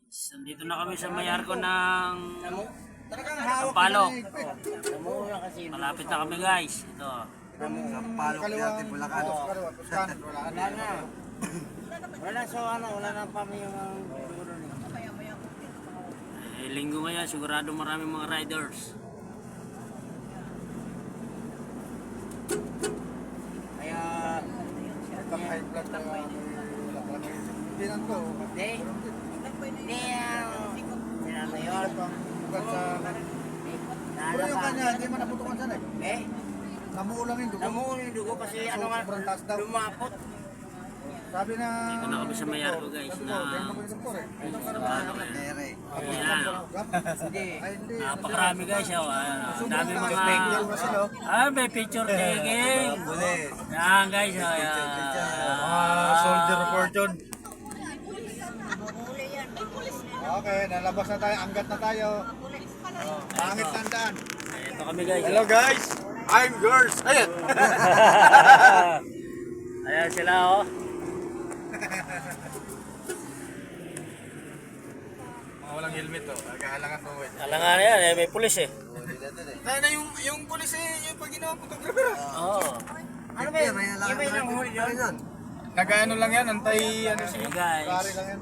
guys, dito na kami sa may arko ng Sampaloc. Malapit na kami guys. Ito. Sampaloc natin, Bulacan. Wala na. Wala so ano, wala na pa may siguro ni. Linggo ngayon, sigurado maraming mga riders. Kaya High blood na ko. hindi. Hindi sinano yun. Ugat sa... Pero yung kanya, hindi man naputukan sana eh. Eh, Namuulang yung dugo. namuulo yung dugo kasi ano nga, Sobrang taas daw. lumapot. Sabi na... Dito na kami sa may arko guys na Sampaloc. Ayan. Hindi. Ay, hindi. Napakarami guys. Oh. Ang dami mga... may picture taking. Yan guys. Oh, yan. Soldier fortune. Okay, nalabas na tayo. Anggat na tayo. Pangit tandaan. Ito kami guys. Hello guys! I'm yours! Ayan! Ayan sila oh. Mga walang helmet oh. Naghahalangan po eh. Alangan na yan. May pulis eh. Kaya na yung pulis eh, yung pag ginawa photographer. Oo. Ano ba yun? Iba yung huli doon? Nag-ano lang yan, antay ano siya. Ayan guys. Pare lang yan.